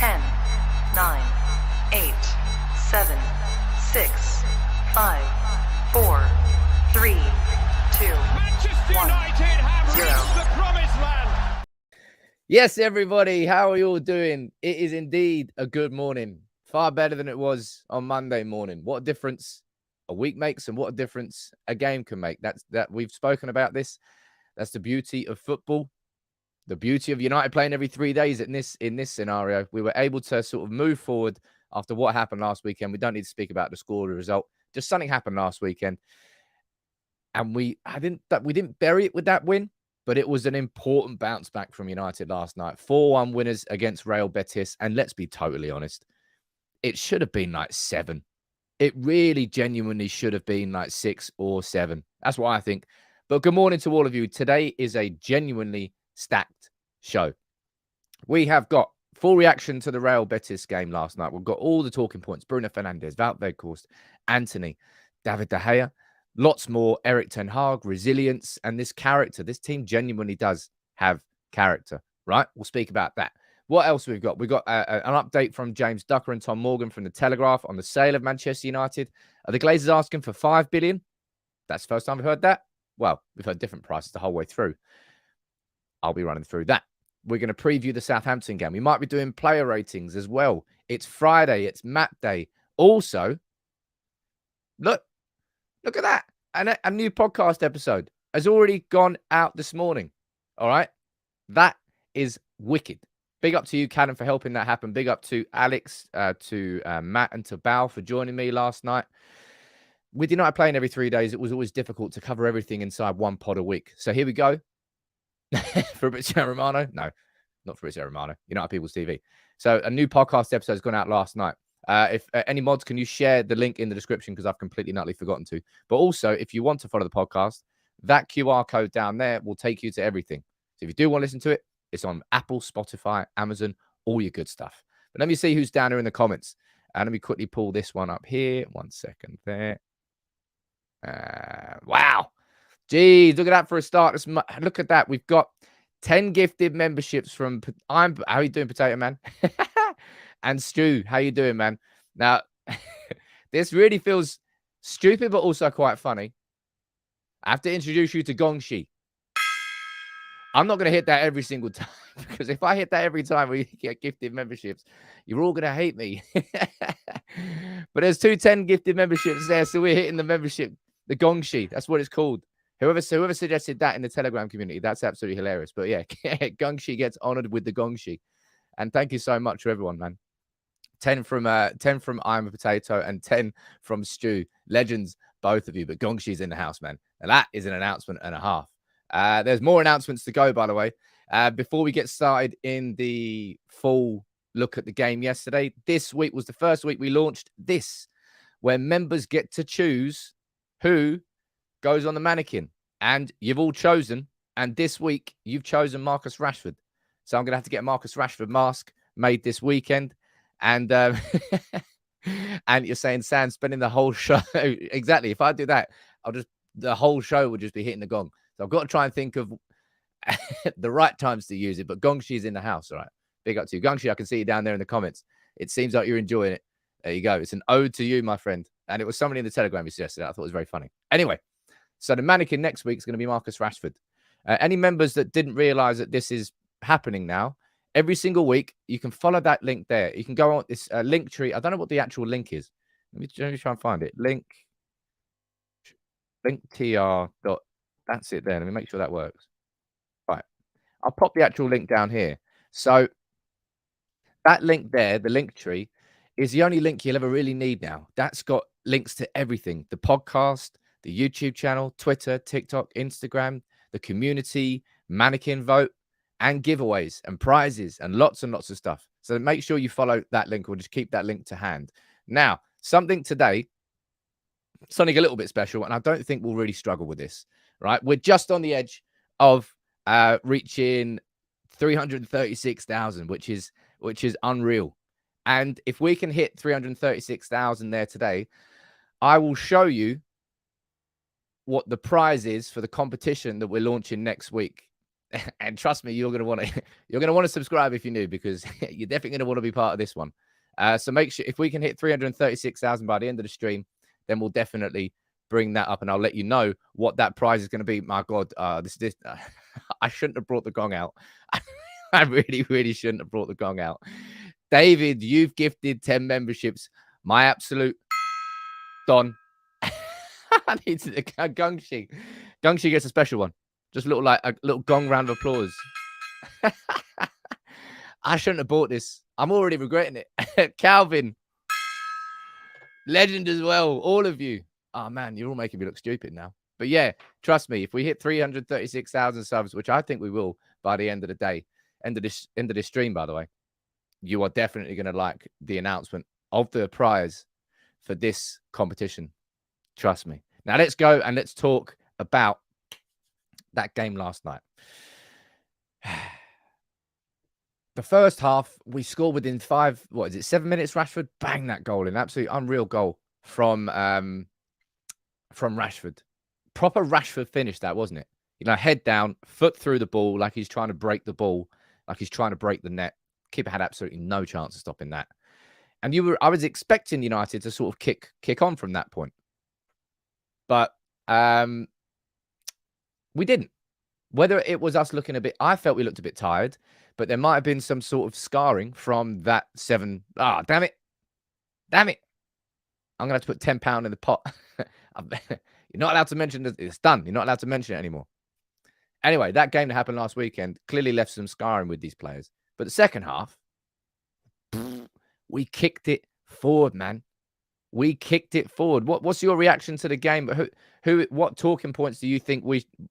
10, 9, 8, 7, 6, 5, 4, 3, 2, Manchester 1, United have 0. reached the promised land. Yes, everybody, how are you all doing? It is indeed a good morning. Far better than it was on Monday morning. What a difference a week makes and what a difference a game can make. That we've spoken about this. That's the beauty of football. The beauty of United playing every 3 days in this scenario. We were able to sort of move forward after what happened last weekend. We don't need to speak about the score or the result. Just something happened last weekend. And we didn't bury it with that win, but it was an important bounce back from United last night. 4-1 winners against Real Betis. And let's be totally honest, it should have been like 7. It really genuinely should have been like 6 or 7. That's what I think. But good morning to all of you. Today is a genuinely stacked show. We have got full reaction to the Real Betis game last night. We've got all the talking points. Bruno Fernandes, Wout Weghorst, Antony, David de Gea, lots more. Erik, Ten Hag, resilience, and this character. This team genuinely does have character, right? We'll speak about that. What else we've got? We've got an update from James Ducker and Tom Morgan from the Telegraph on the sale of Manchester United. Are the Glazers asking for 5 billion? That's the first time we've heard that. Well, we've heard different prices the whole way through. I'll be running through that. We're going to preview the Southampton game. We might be doing player ratings as well. It's Friday. It's Map Day. Also, look at that. A new podcast episode has already gone out this morning. All right. That is wicked. Big up to you, Callum, for helping that happen. Big up to Alex, to Matt and to Bao for joining me last night. With United playing every 3 days, it was always difficult to cover everything inside one pod a week. So here we go. Fabrizio Romano? No, not Fabrizio Romano. United People's TV. So a new podcast episode has gone out last night. If any mods, can you share the link in the description? Because I've completely nutly forgotten to. But also, if you want to follow the podcast, that QR code down there will take you to everything. So if you do want to listen to it, it's on Apple, Spotify, Amazon, all your good stuff. But let me see who's down here in the comments. And let me quickly pull this one up here. 1 second there. Wow. Geez, look at that for a start. Look at that. We've got 10 gifted memberships from... How are you doing, Potato Man? And Stu, how you doing, man? Now, this really feels stupid, but also quite funny. I have to introduce you to Gongshi. I'm not going to hit that every single time, because if I hit that every time we get gifted memberships, you're all going to hate me. But there's 10 gifted memberships there, so we're hitting the membership, the Gongshi. That's what it's called. Whoever suggested that in the Telegram community, that's absolutely hilarious. But yeah, Gongshi gets honored with the Gongshi. And thank you so much to everyone, man. 10 from I'm a Potato and 10 from Stu. Legends, both of you. But Gongshi's in the house, man. And that is an announcement and a half. There's more announcements to go, by the way. Before we get started in the full look at the game yesterday, this week was the first week we launched this, where members get to choose who goes on the mannequin. And you've all chosen. And this week, you've chosen Marcus Rashford. So I'm going to have to get a Marcus Rashford mask made this weekend. And and you're saying, Sam, spending the whole show. Exactly. If I do that, the whole show would just be hitting the gong. So I've got to try and think of the right times to use it. But Gongshi's in the house. All right. Big up to you. Gongshi, I can see you down there in the comments. It seems like you're enjoying it. There you go. It's an ode to you, my friend. And it was somebody in the Telegram who suggested that. I thought it was very funny. Anyway, so the mannequin next week is going to be Marcus Rashford. Any members that didn't realize that this is happening now, every single week, you can follow that link there. You can go on this link tree. I don't know what the actual link is. Let me try and find it. Link tr. That's it there. Let me make sure that works. Right. I'll pop the actual link down here. So that link there, the link tree, is the only link you'll ever really need now. That's got links to everything. The podcast, the YouTube channel, Twitter, TikTok, Instagram, the community, mannequin vote, and giveaways and prizes and lots of stuff. So make sure you follow that link, or just keep that link to hand. Now, something today, something a little bit special, and I don't think we'll really struggle with this, right? We're just on the edge of reaching 336,000, which is unreal. And if we can hit 336,000 there today, I will show you what the prize is for the competition that we're launching next week. And trust me, you're going to want to subscribe if you're new, because you're definitely going to want to be part of this one. So make sure, if we can hit 336,000 by the end of the stream, then we'll definitely bring that up, and I'll let you know what that prize is going to be. My God, this I shouldn't have brought the gong out. I really, really shouldn't have brought the gong out. David, you've gifted 10 memberships. My absolute Don. I need to Gungshi. Gungshi gets a special one. Just a little gong round of applause. I shouldn't have bought this. I'm already regretting it. Calvin, legend as well. All of you. Oh man, you're all making me look stupid now. But yeah, trust me, if we hit 336,000 subs, which I think we will by the end of the day, end of this stream, by the way, you are definitely going to like the announcement of the prize for this competition. Trust me. Now let's go and let's talk about that game last night. The first half, we scored within 7 minutes. Rashford, bang, that goal in. Absolutely unreal goal from Rashford. Proper Rashford finish, that, wasn't it? You know, head down, foot through the ball, like he's trying to break the ball, like he's trying to break the net. Keeper had absolutely no chance of stopping that. And I was expecting United to sort of kick on from that point. But we didn't. Whether it was us looking I felt we looked a bit tired, but there might have been some sort of scarring from that 7. Ah, damn it. Damn it. I'm going to have to put £10 in the pot. You're not allowed to mention it. It's done. You're not allowed to mention it anymore. Anyway, that game that happened last weekend clearly left some scarring with these players. But the second half, we kicked it forward, man. We kicked it forward. What's your reaction to the game? But what talking points do you think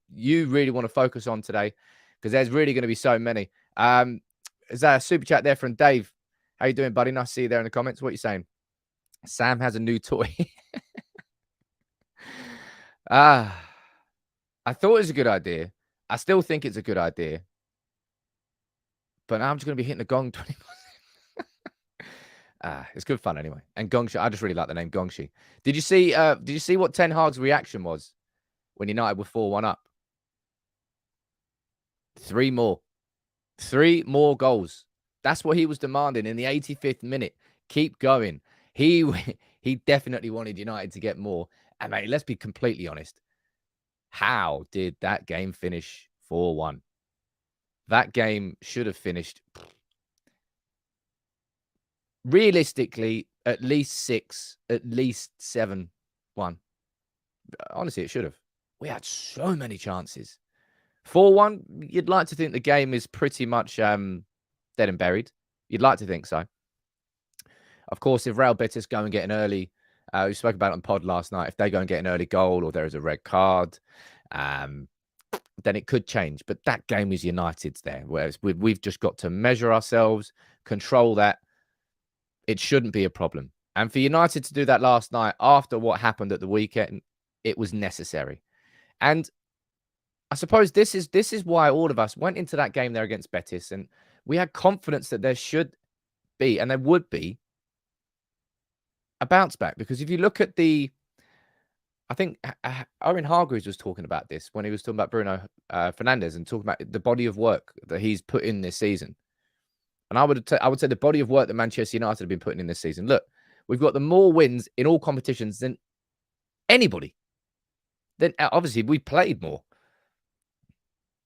you really want to focus on today? Because there's really going to be so many. Is that a super chat there from Dave? How you doing, buddy? Nice to see you there in the comments. What are you saying? Sam has a new toy. I thought it was a good idea. I still think it's a good idea. But now I'm just going to be hitting the gong 24. It's good fun anyway. And Gongshi, I just really like the name Gongshi. Did you see what Ten Hag's reaction was when United were 4-1 up? 3 more. 3 more goals. That's what he was demanding in the 85th minute. Keep going. He definitely wanted United to get more. And mate, let's be completely honest. How did that game finish 4-1? That game should have finished realistically at least 6, at least 7-1. Honestly, it should have. We had so many chances. 4-1, you'd like to think the game is pretty much dead and buried. You'd like to think so. Of course, if Real Betis go and get an early, we spoke about it on pod last night, if they go and get an early goal or there is a red card, then it could change. But that game is United's there. Whereas we've just got to measure ourselves, control that. It shouldn't be a problem. And for United to do that last night after what happened at the weekend, it was necessary. And I suppose this is why all of us went into that game there against Betis, and we had confidence that there should be, and there would be, a bounce back. Because if you look at I think Owen Hargreaves was talking about this when he was talking about Bruno Fernandes and talking about the body of work that he's put in this season. And I would say the body of work that Manchester United have been putting in this season. Look, we've got the more wins in all competitions than anybody. Then obviously we played more.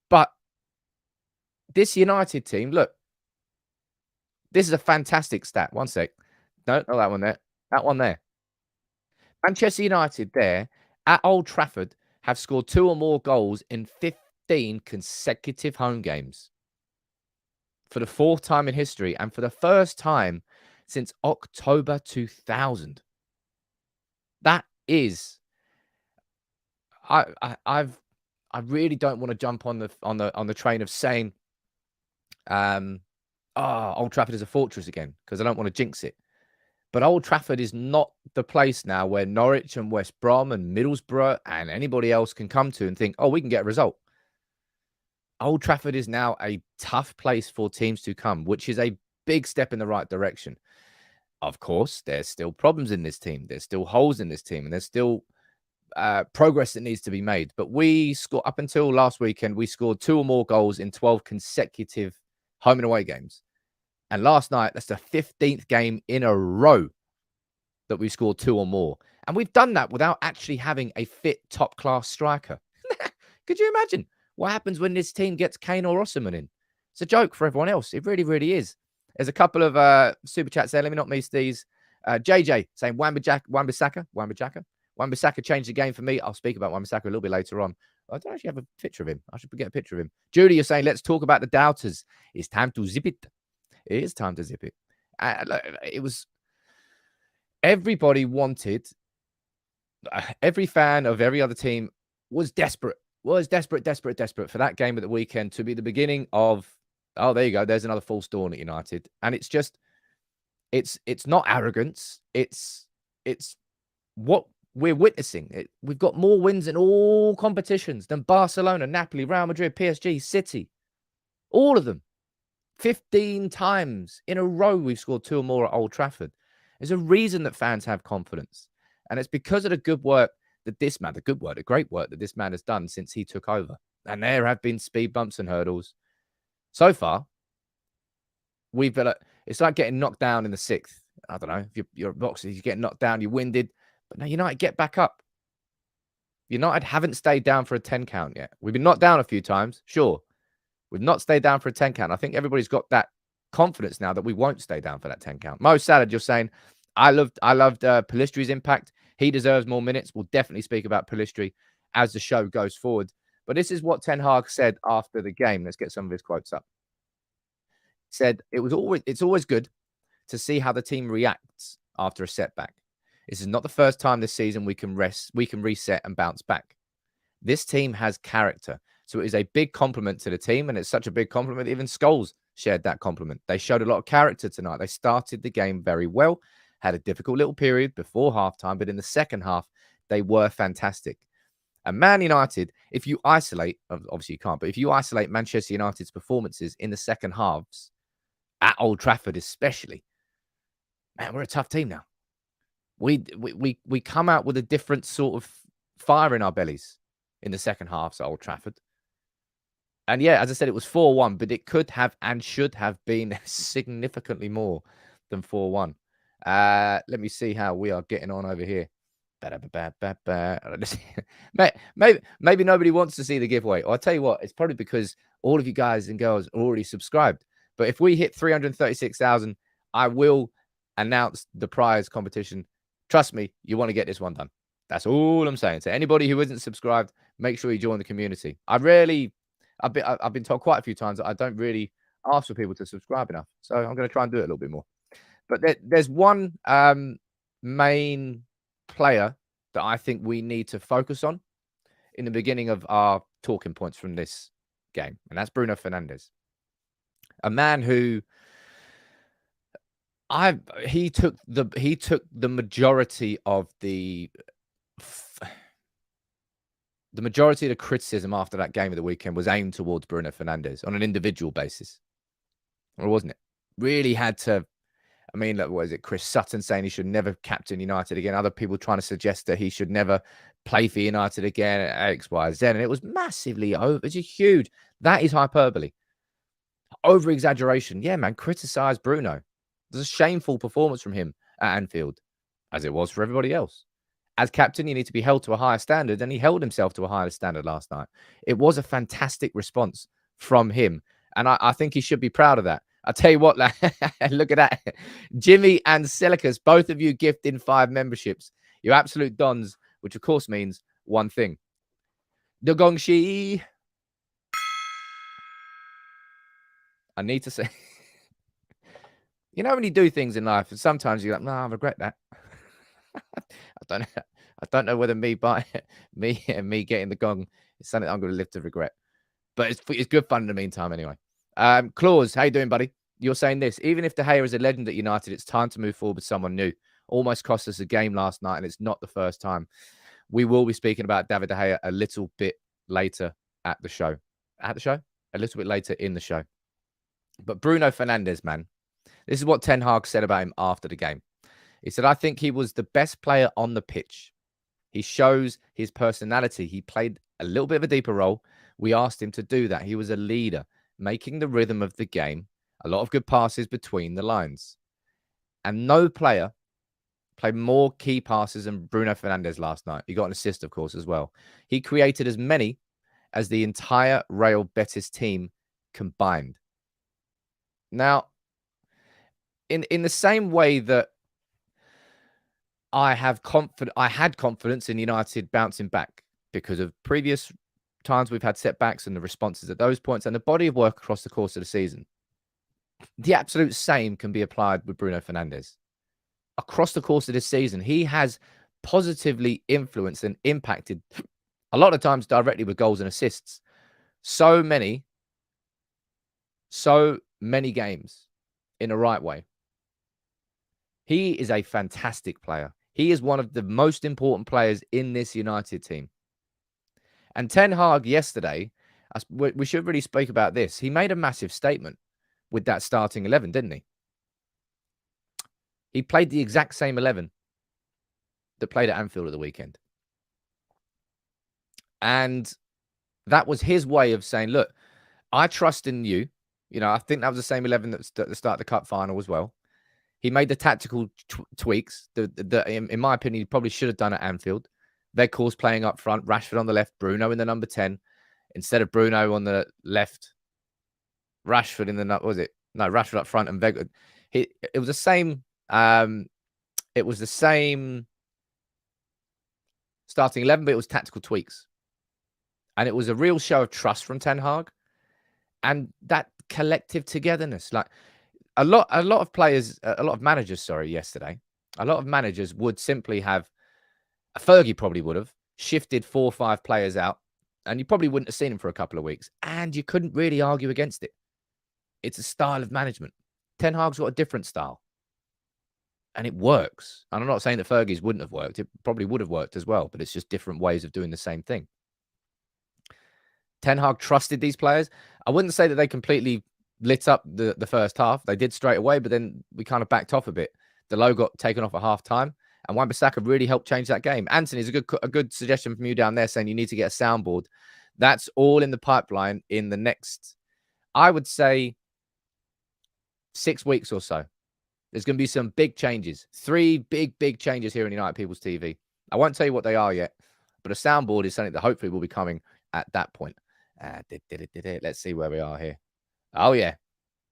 But this United team, look, this is a fantastic stat. One sec. No, not that one there. That one there. Manchester United there at Old Trafford have scored 2 or more goals in 15 consecutive home games. For the 4th time in history and for the first time since October 2000. That is, I really don't want to jump on the train of saying, Old Trafford is a fortress again, because I don't want to jinx it. But Old Trafford is not the place now where Norwich and West Brom and Middlesbrough and anybody else can come to and think, oh, we can get a result. Old Trafford is now a tough place for teams to come, which is a big step in the right direction. Of course, there's still problems in this team. There's still holes in this team. And there's still progress that needs to be made. But we scored up until last weekend. We scored 2 or more goals in 12 consecutive home and away games. And last night, that's the 15th game in a row that we scored 2 or more. And we've done that without actually having a fit top-class striker. Could you imagine what happens when this team gets Kane or Osimhen in? It's a joke for everyone else. It really, really is. There's a couple of super chats there. Let me not miss these. JJ saying Wan-Bissaka changed the game for me. I'll speak about Wan-Bissaka a little bit later on. I don't actually have a picture of him. I should get a picture of him. Judy, you're saying, let's talk about the doubters. It's time to zip it. It is time to zip it. It was... Everybody wanted... every fan of every other team was desperate for that game at the weekend to be the beginning of... Oh, there you go. There's another false dawn at United. And it's just... It's not arrogance. It's what we're witnessing. We've got more wins in all competitions than Barcelona, Napoli, Real Madrid, PSG, City. All of them. 15 times in a row we've scored 2 or more at Old Trafford. There's a reason that fans have confidence. And it's because of the good work that this man, the great work that this man has done since he took over. And there have been speed bumps and hurdles. So far, we've got it's like getting knocked down in the 6th. I don't know. If you're a boxer, you get knocked down, you're winded. But now United get back up. United haven't stayed down for a 10 count yet. We've been knocked down a few times, sure. We've not stayed down for a 10 count. I think everybody's got that confidence now that we won't stay down for that 10 count. Mo Salad, you're saying, I loved Pelistri's impact. He deserves more minutes. We'll definitely speak about Pelistri as the show goes forward. But this is what Ten Hag said after the game. Let's get some of his quotes up. Said it's always good to see how the team reacts after a setback. This is not the first time this season we can reset and bounce back. This team has character. So it is a big compliment to the team, and it's such a big compliment. Even Scholes shared that compliment. They showed a lot of character tonight. They started the game very well, had a difficult little period before halftime, but in the second half, they were fantastic. And Man United, if you isolate, obviously you can't, but if you isolate Manchester United's performances in the second halves, at Old Trafford especially, man, we're a tough team now. We come out with a different sort of fire in our bellies in the second half at Old Trafford. And yeah, as I said, it was 4-1, but it could have and should have been significantly more than 4-1. Let me see how we are getting on over here. Maybe nobody wants to see the giveaway. Or I'll tell you what, it's probably because all of you guys and girls are already subscribed. But if we hit 336,000, I will announce the prize competition. Trust me, you want to get this one done. That's all I'm saying. So anybody who isn't subscribed, make sure you join the community. I've been told quite a few times that I don't really ask for people to subscribe enough. So I'm going to try and do it a little bit more. But there's one main player that I think we need to focus on in the beginning of our talking points from this game. And that's Bruno Fernandes. A man who he took the majority of the criticism after that game of the weekend was aimed towards Bruno Fernandes on an individual basis. Or wasn't it? Really had to, I mean, what is it? Chris Sutton saying he should never captain United again. Other people trying to suggest that he should never play for United again at X, Y, Z. And it was massively over. It's a huge, that is hyperbole. Over exaggeration. Yeah, man, criticize Bruno. It was a shameful performance from him at Anfield, as it was for everybody else. As captain, you need to be held to a higher standard, and he held himself to a higher standard last night. It was a fantastic response from him, and I think he should be proud of that. I'll tell you what, look at that. Jimmy and Selikas, both of you gifting 5 memberships. You're absolute dons, which of course means one thing. The Gongshi. I need to say, you know, when you do things in life, and sometimes you're like, no, I regret that. I don't know whether me getting the gong is something I'm going to live to regret. But it's good fun in the meantime anyway. Claus, how you doing, buddy? You're saying this. Even if De Gea is a legend at United, it's time to move forward with someone new. Almost cost us a game last night, and it's not the first time. We will be speaking about David de Gea a little bit later at the show. At the show? A little bit later in the show. But Bruno Fernandes, man, this is what Ten Hag said about him after the game. He said, I think he was the best player on the pitch. He shows his personality. He played a little bit of a deeper role. We asked him to do that. He was a leader, making the rhythm of the game. A lot of good passes between the lines. And no player played more key passes than Bruno Fernandes last night. He got an assist, of course, as well. He created as many as the entire Real Betis team combined. Now, in the same way that I had confidence in United bouncing back because of previous times we've had setbacks and the responses at those points and the body of work across the course of the season. The absolute same can be applied with Bruno Fernandes. Across the course of this season, he has positively influenced and impacted a lot of times directly with goals and assists. So many games in the right way. He is a fantastic player. He is one of the most important players in this United team. And Ten Hag yesterday, we should really speak about this. He made a massive statement with that starting 11, didn't he? He played the exact same 11 that played at Anfield at the weekend. And that was his way of saying, look, I trust in you. You know, I think that was the same 11 that at the start of the cup final as well. He made the tactical tweaks that, in my opinion, he probably should have done at Anfield. Weghorst playing up front, Rashford on the left, Bruno in the number 10. Instead of Bruno on the left, Rashford in the, Rashford up front and Weghorst. It was the same. It was the same starting 11, but it was tactical tweaks. And it was a real show of trust from Ten Hag and that collective togetherness. Like a lot of managers, yesterday, a lot of managers would simply have, Fergie probably would have shifted 4 or 5 players out and you probably wouldn't have seen him for a couple of weeks and you couldn't really argue against it. It's a style of management. Ten Hag's got a different style. And it works. And I'm not saying that Fergie's wouldn't have worked. It probably would have worked as well. But it's just different ways of doing the same thing. Ten Hag trusted these players. I wouldn't say that they completely lit up the first half. They did straight away, but then we kind of backed off a bit. Delo got taken off at half-time. And Wan-Bissaka really helped change that game. Antony's a good suggestion from you down there saying you need to get a soundboard. That's all in the pipeline in the next, I would say, 6 weeks or so. There's going to be some big changes. 3 big changes here in United People's TV. I won't tell you what they are yet, but a soundboard is something that hopefully will be coming at that point. Let's see where we are here. Oh, yeah.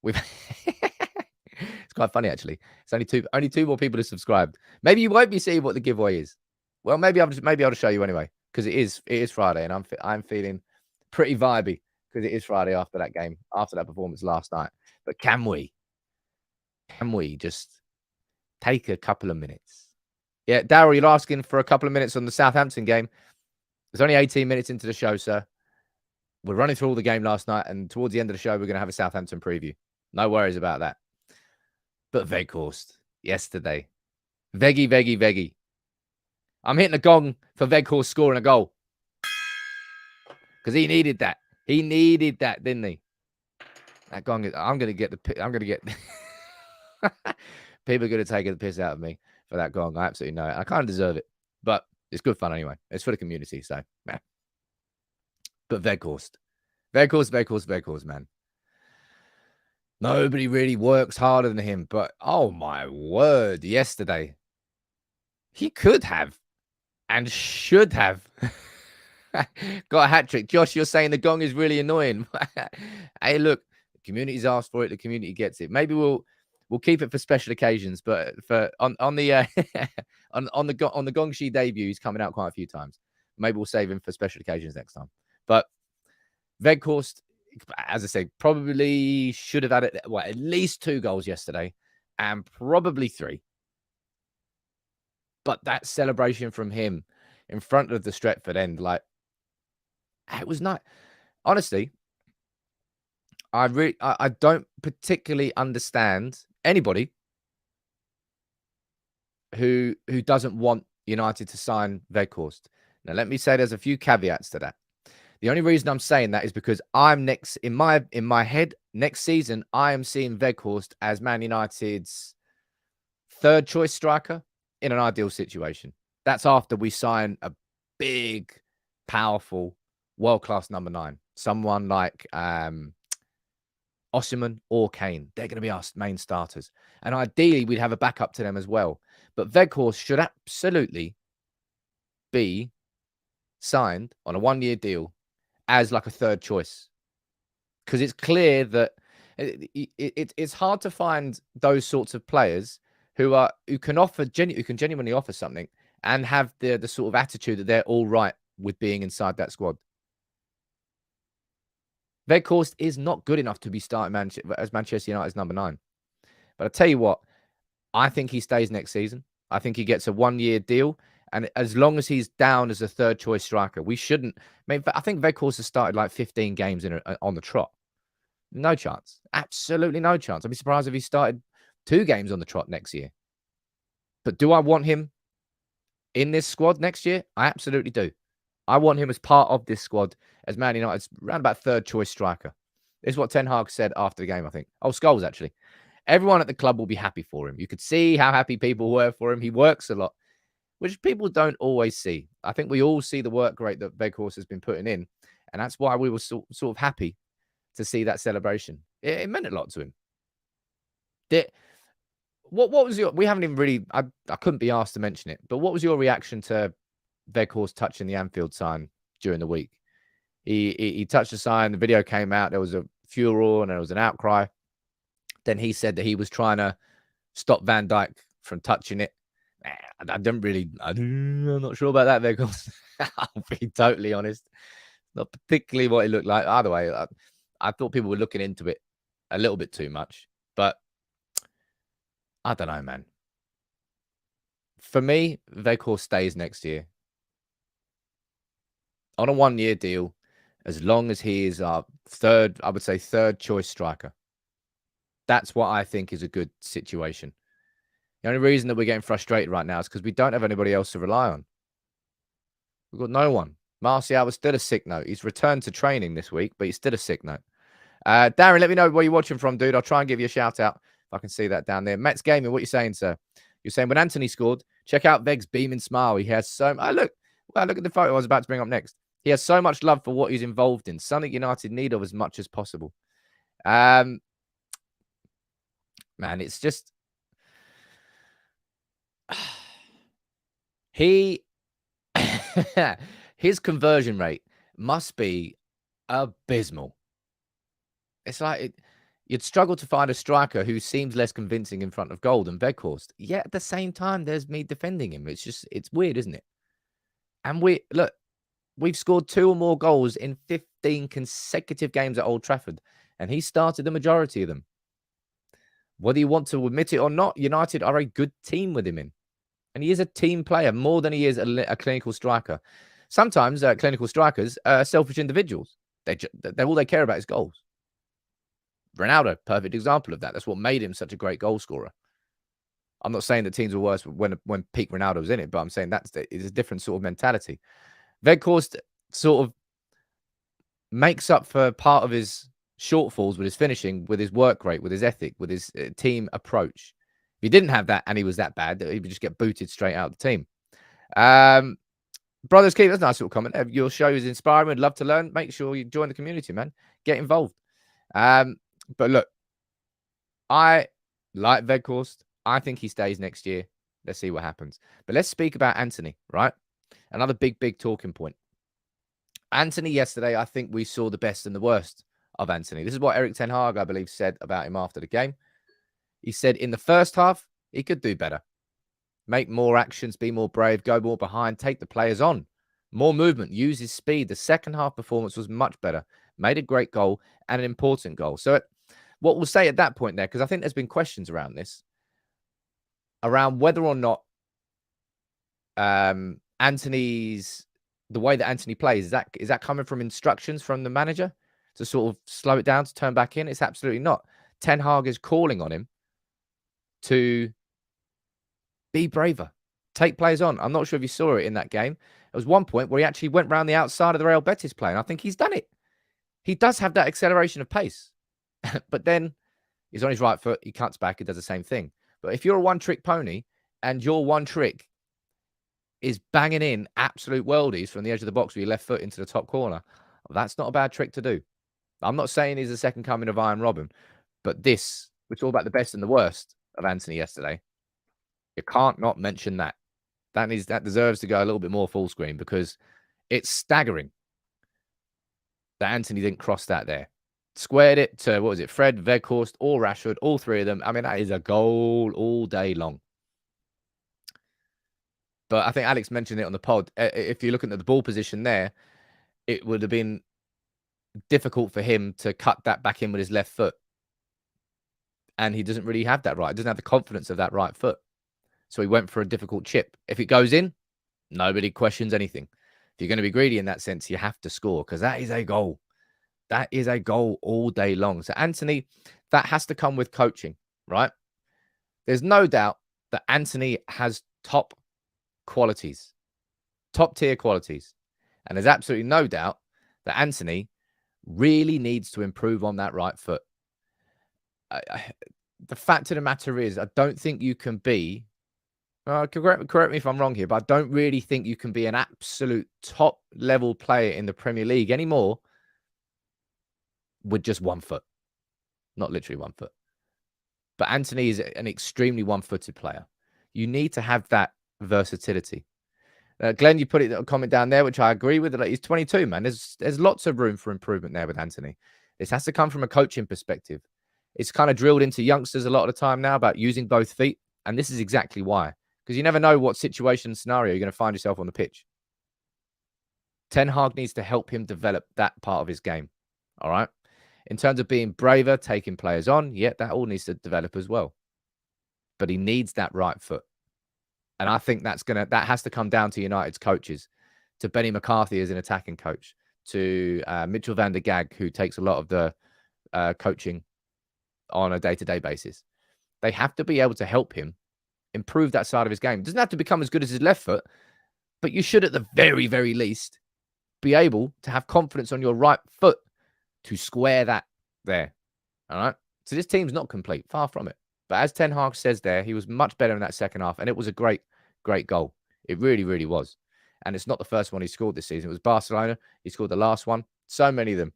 It's quite funny, actually. It's only two more people have subscribed. Maybe you won't be seeing what the giveaway is. Well, maybe I'll just show you anyway, because it is Friday, and I'm feeling pretty vibey because it is Friday after that game, after that performance last night. But can we just take a couple of minutes? Yeah, Daryl, you're asking for a couple of minutes on the Southampton game. There's only 18 minutes into the show, sir. We're running through all the game last night, and towards the end of the show, we're going to have a Southampton preview. No worries about that. But Weghorst, yesterday. Veggie. I'm hitting a gong for Weghorst scoring a goal. Because he needed that. He needed that, didn't he? That gong, I'm going to get people are going to take the piss out of me for that gong. I absolutely know it. I kind of deserve it, but it's good fun anyway. It's for the community, so yeah. But Weghorst, man. Nobody really works harder than him, but oh my word, yesterday he could have and should have got a hat trick. Josh, you're saying the gong is really annoying. Hey, look, the community's asked for it. The community gets it. Maybe we'll keep it for special occasions, but on the on the Gongshi debut, he's coming out quite a few times. Maybe we'll save him for special occasions next time. But Weghorst, as I said, probably should have had at least 2 goals yesterday, and probably 3. But that celebration from him in front of the Stretford end, like, it was not. Honestly, I don't particularly understand anybody who doesn't want United to sign Weghorst. Now, let me say there's a few caveats to that. The only reason I'm saying that is because in my head, next season, I am seeing Weghorst as Man United's 3rd choice striker in an ideal situation. That's after we sign a big, powerful, world-class number 9. Someone like Osimhen or Kane. They're going to be our main starters. And ideally, we'd have a backup to them as well. But Weghorst should absolutely be signed on a 1-year deal as like a third choice. Because it's clear that it's hard to find those sorts of players who can genuinely offer something and have the sort of attitude that they're all right with being inside that squad. Weghorst is not good enough to be starting as Manchester United's number 9. But I tell you what, I think he stays next season. I think he gets a 1-year deal. And as long as he's down as a third choice striker, we shouldn't. I think Weghorst has started like 15 games on the trot. No chance. Absolutely no chance. I'd be surprised if he started 2 games on the trot next year. But do I want him in this squad next year? I absolutely do. I want him as part of this squad as Man United's round about third choice striker. This is what Ten Hag said after the game, I think. Oh, Scholes, actually. Everyone at the club will be happy for him. You could see how happy people were for him. He works a lot, which people don't always see. I think we all see the work rate that Weghorst has been putting in, and that's why we were sort of happy to see that celebration. It meant a lot to him. What was your... We haven't even really... I couldn't be asked to mention it, but what was your reaction to Weghorst touching the Anfield sign during the week? He touched the sign, the video came out, there was a furor and there was an outcry. Then he said that he was trying to stop Van Dijk from touching it. I'm not sure about that, Weghorst. I'll be totally honest. Not particularly what it looked like. Either way, I thought people were looking into it a little bit too much. But I don't know, man. For me, Weghorst stays next year on a 1-year deal, as long as he is our third choice striker. That's what I think is a good situation. The only reason that we're getting frustrated right now is because we don't have anybody else to rely on. We've got no one. Martial was still a sick note. He's returned to training this week, but he's still a sick note. Darren, let me know where you're watching from, dude. I'll try and give you a shout out if I can see that down there. Mets Gaming, what are you saying, sir? You're saying when Antony scored, check out Veg's beaming smile. He has so... look at the photo I was about to bring up next. He has so much love for what he's involved in. Something United need of as much as possible. Man, it's just... His conversion rate must be abysmal. It's like you'd struggle to find a striker who seems less convincing in front of goal than Weghorst. Yet at the same time, there's me defending him. It's weird, isn't it? And we've scored 2 or more goals in 15 consecutive games at Old Trafford, and he started the majority of them. Whether you want to admit it or not, United are a good team with him in. And he is a team player more than he is a clinical striker. Sometimes clinical strikers are selfish individuals. All they care about is goals. Ronaldo, perfect example of that. That's what made him such a great goal scorer. I'm not saying that teams were worse when peak Ronaldo was in it, but I'm saying it's a different sort of mentality. Weghorst sort of makes up for part of his shortfalls with his finishing, with his work rate, with his ethic, with his team approach. If he didn't have that and he was that bad, he would just get booted straight out of the team. Brothers Keep, that's a nice little comment. Your show is inspiring. We'd love to learn. Make sure you join the community, man. Get involved. But look, I like Weghorst. I think he stays next year. Let's see what happens. But let's speak about Antony, right? Another big talking point. Antony yesterday, I think we saw the best and the worst of Antony. This is what Erik Ten Hag, I believe, said about him after the game. He said in the first half, he could do better. Make more actions, be more brave, go more behind, take the players on. More movement, use his speed. The second half performance was much better. Made a great goal and an important goal. So what we'll say at that point there, because I think there's been questions around this, around whether or not Antony's... the way that Antony plays, is that coming from instructions from the manager to sort of slow it down, to turn back in? It's absolutely not. Ten Hag is calling on him to be braver, take players on. I'm not sure if you saw it in that game. There was one point where he actually went round the outside of the Real Betis play, and I think he's done it. He does have that acceleration of pace, but then he's on his right foot, he cuts back, he does the same thing. But if you're a one-trick pony and your one trick is banging in absolute worldies from the edge of the box with your left foot into the top corner. Well, that's not a bad trick to do. I'm not saying he's the second coming of Iron Robin, but this, we're talking about the best and the worst of Antony yesterday. You can't not mention that. That deserves to go a little bit more full screen because it's staggering that Antony didn't cross that there. Squared it to, what was it, Fred, Weghorst, or Rashford, all three of them. I mean, that is a goal all day long. But I think Alex mentioned it on the pod. If you're looking at the ball position there, it would have been difficult for him to cut that back in with his left foot. And he doesn't really have that right. He doesn't have the confidence of that right foot. So he went for a difficult chip. If it goes in, nobody questions anything. If you're going to be greedy in that sense, you have to score because that is a goal. That is a goal all day long. So Antony, that has to come with coaching, right? There's no doubt that Antony has top qualities, top tier qualities. And there's absolutely no doubt that Antony really needs to improve on that right foot. The fact of the matter is, I don't think you can be, correct me if I'm wrong here, but I don't really think you can be an absolute top level player in the Premier League anymore with just one foot. Not literally one foot. But Antony is an extremely one-footed player. You need to have that versatility. Glenn, you put a comment down there, which I agree with. Like, he's 22, man. There's lots of room for improvement there with Antony. This has to come from a coaching perspective. It's kind of drilled into youngsters a lot of the time now about using both feet. And this is exactly why. Because you never know what situation, scenario you're going to find yourself on the pitch. Ten Hag needs to help him develop that part of his game. All right? In terms of being braver, taking players on, yeah, that all needs to develop as well. But he needs that right foot. And I think that has to come down to United's coaches, to Benny McCarthy as an attacking coach, to Mitchell van der Gag, who takes a lot of the coaching on a day-to-day basis. They have to be able to help him improve that side of his game. It doesn't have to become as good as his left foot, but you should at the very, very least be able to have confidence on your right foot to square that there. All right? So this team's not complete. Far from it. But as Ten Hag says there, he was much better in that second half. And it was a great, great goal. It really, really was. And it's not the first one he scored this season. It was Barcelona. He scored the last one. So many of them.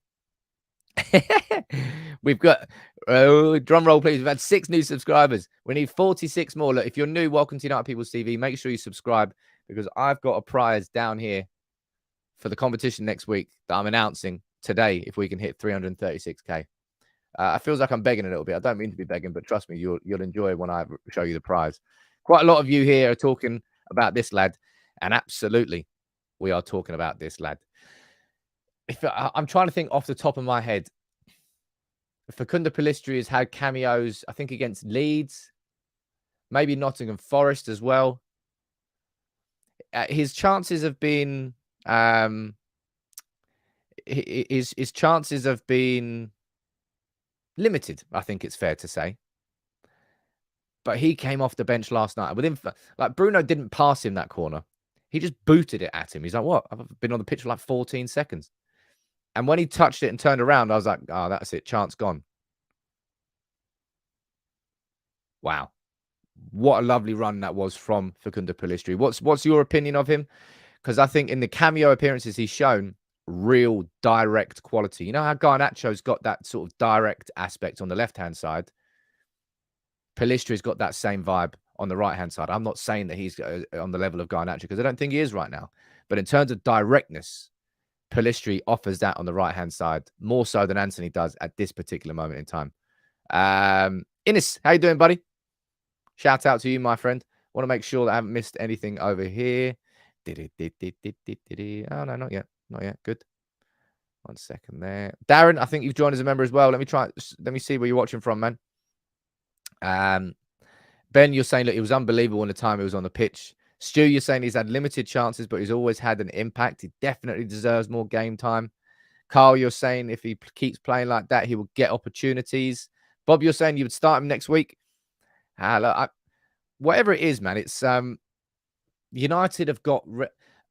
We've got, drum roll, please. We've had 6 new subscribers. We need 46 more. Look, if you're new, welcome to United People's TV. Make sure you subscribe because I've got a prize down here for the competition next week that I'm announcing today if we can hit 336k. It feels like I'm begging a little bit. I don't mean to be begging, but trust me, you'll enjoy when I show you the prize. Quite a lot of you here are talking about this lad, and absolutely, we are talking about this lad. I'm trying to think off the top of my head. Facundo Pellistri has had cameos, I think, against Leeds, maybe Nottingham Forest as well. His chances have been his chances have been limited, I think it's fair to say. But he came off the bench last night. Like Bruno didn't pass him that corner. He just booted it at him. He's like, what? I've been on the pitch for like 14 seconds. And when he touched it and turned around, I was like, oh, that's it. Chance gone. Wow. What a lovely run that was from Facundo Pellistri. What's your opinion of him? Because I think in the cameo appearances he's shown, real direct quality. You know how Garnacho's got that sort of direct aspect on the left-hand side? Pellistri's got that same vibe on the right-hand side. I'm not saying that he's on the level of Garnacho because I don't think he is right now. But in terms of directness, Pellistri offers that on the right-hand side more so than Antony does at this particular moment in time. Innes, how you doing, buddy? Shout out to you, my friend. Want to make sure that I haven't missed anything over here. Oh, no, not yet. Not yet. Good. 1 second there. Darren, I think you've joined as a member as well. Let me see where you're watching from, man. Ben, you're saying, look, it was unbelievable in the time he was on the pitch. Stu, you're saying he's had limited chances, but he's always had an impact. He definitely deserves more game time. Carl, you're saying if he keeps playing like that, he will get opportunities. Bob, you're saying you would start him next week. Look, whatever it is, man, it's United have got...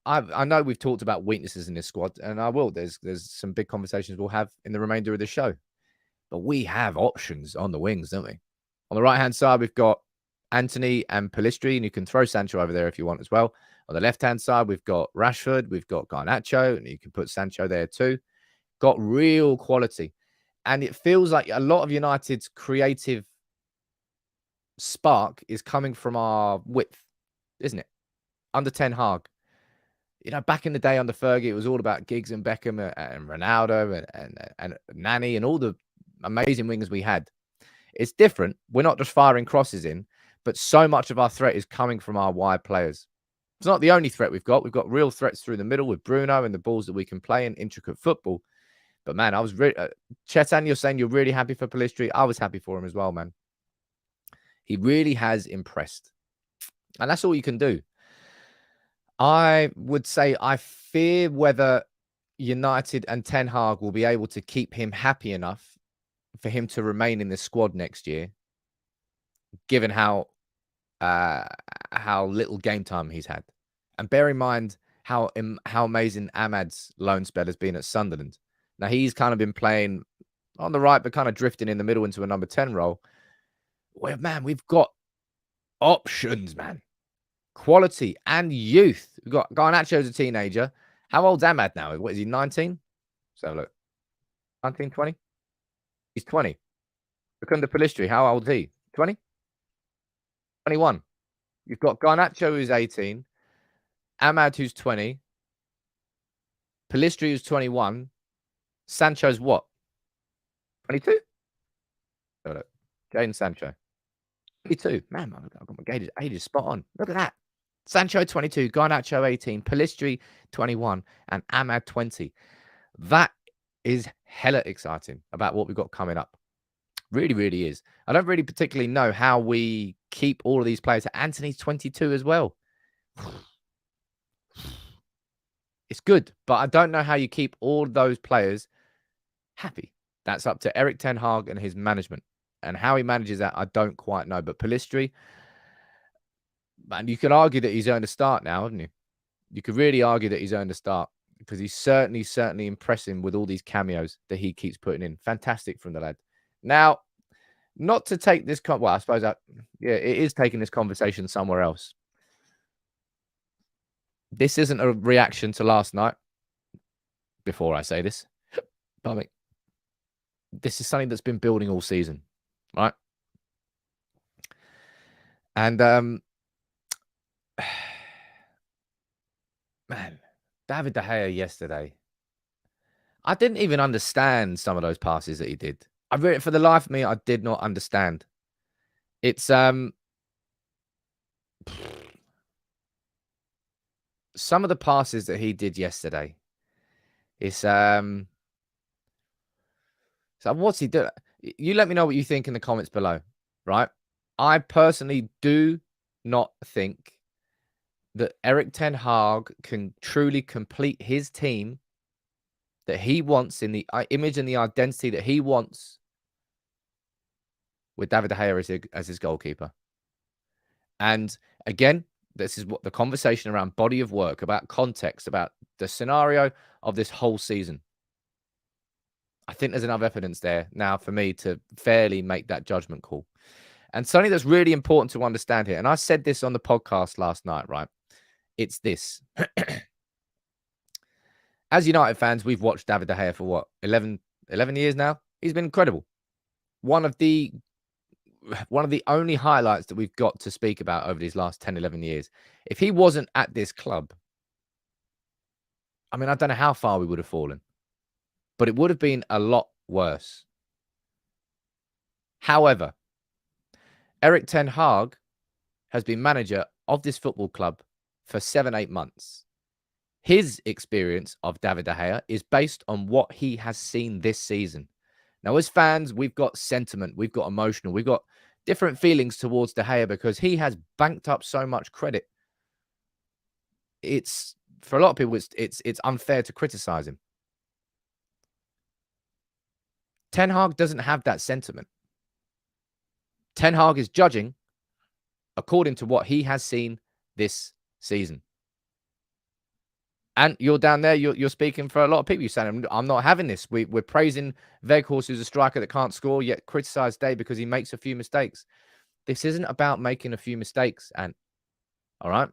I know we've talked about weaknesses in this squad, and I will. There's some big conversations we'll have in the remainder of the show. But we have options on the wings, don't we? On the right-hand side, we've got Antony and Pellistri, and you can throw Sancho over there if you want as well. On the left-hand side, we've got Rashford, we've got Garnacho, and you can put Sancho there too. Got real quality. And it feels like a lot of United's creative spark is coming from our width, isn't it? Under Ten Hag. Back in the day under Fergie, it was all about Giggs and Beckham and Ronaldo and Nani and all the amazing wingers we had. It's different. We're not just firing crosses in, but so much of our threat is coming from our wide players. It's not the only threat we've got. We've got real threats through the middle with Bruno and the balls that we can play in intricate football. But, man, I was really... Chetan, you're saying you're really happy for Pellistri. I was happy for him as well, man. He really has impressed. And that's all you can do. I would say I fear whether United and Ten Hag will be able to keep him happy enough for him to remain in the squad next year, given how little game time he's had. And bear in mind how amazing Ahmad's loan spell has been at Sunderland. Now, he's kind of been playing on the right, but kind of drifting in the middle into a number 10 role. Well, man, we've got options, man. Quality and youth. We've got Garnacho as a teenager. How old's Ahmad now? What is he, 19? So look, 19, 20? He's 20. Facundo Pellistri, how old is he? 20? 21. You've got Garnacho, who's 18. Ahmad, who's 20. Pellistri, who's 21. Sancho's what? 22? So look, Jadon Sancho. 22. Man, I've got my ages spot on. Look at that. Sancho, 22. Garnacho, 18. Pellistri, 21. And Ahmad, 20. That is hella exciting about what we've got coming up. Really, really is. I don't really particularly know how we keep all of these players. Antony's 22 as well. It's good, but I don't know how you keep all those players happy. That's up to Erik Ten Hag and his management. And how he manages that, I don't quite know. But Pellistri, man, you could argue that he's earned a start now, haven't you? You could really argue that he's earned a start because he's certainly impressing with all these cameos that he keeps putting in. Fantastic from the lad. Now, not to take this... well, I suppose it is taking this conversation somewhere else. This isn't a reaction to last night. Before I say this. Pardon me. This is something that's been building all season. Right. And man, David de Gea yesterday, I didn't even understand some of those passes that he did. For the life of me, I did not understand. It's some of the passes that he did yesterday. It's so what's he doing? You let me know what you think in the comments below, right? I personally do not think that Erik Ten Hag can truly complete his team that he wants in the image and the identity that he wants with David de Gea as his goalkeeper. And again, this is what the conversation around body of work, about context, about the scenario of this whole season. I think there's enough evidence there now for me to fairly make that judgment call. And something that's really important to understand here, and I said this on the podcast last night, right? It's this. As United fans, we've watched David de Gea for what, 11 years now? He's been incredible. One of the only highlights that we've got to speak about over these last 10, 11 years. If he wasn't at this club, I mean, I don't know how far we would have fallen. But it would have been a lot worse. However, Erik Ten Hag has been manager of this football club for 7-8 months. His experience of David de Gea is based on what he has seen this season. Now, as fans, we've got sentiment, we've got emotional, we've got different feelings towards de Gea because he has banked up so much credit. It's, for a lot of people, it's unfair to criticize him. Ten Hag doesn't have that sentiment. Ten Hag is judging according to what he has seen this season. And you're down there, you're speaking for a lot of people. You're saying, I'm not having this. We're praising Weghorst, who's a striker that can't score, yet criticize Day because he makes a few mistakes. This isn't about making a few mistakes, and all right?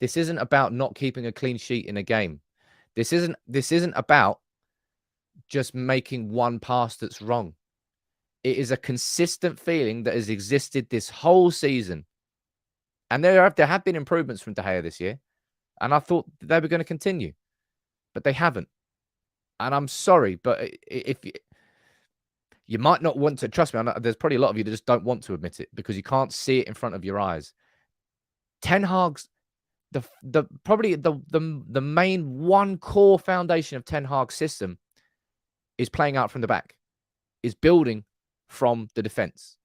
This isn't about not keeping a clean sheet in a game. This isn't about just making one pass that's wrong. It is a consistent feeling that has existed this whole season. And there have been improvements from De Gea this year. And I thought they were going to continue. But they haven't. And I'm sorry, but if you might not want to, trust me, there's probably a lot of you that just don't want to admit it because you can't see it in front of your eyes. Ten Hag's probably the main one core foundation of Ten Hag's system is playing out from the back, is building from the defense.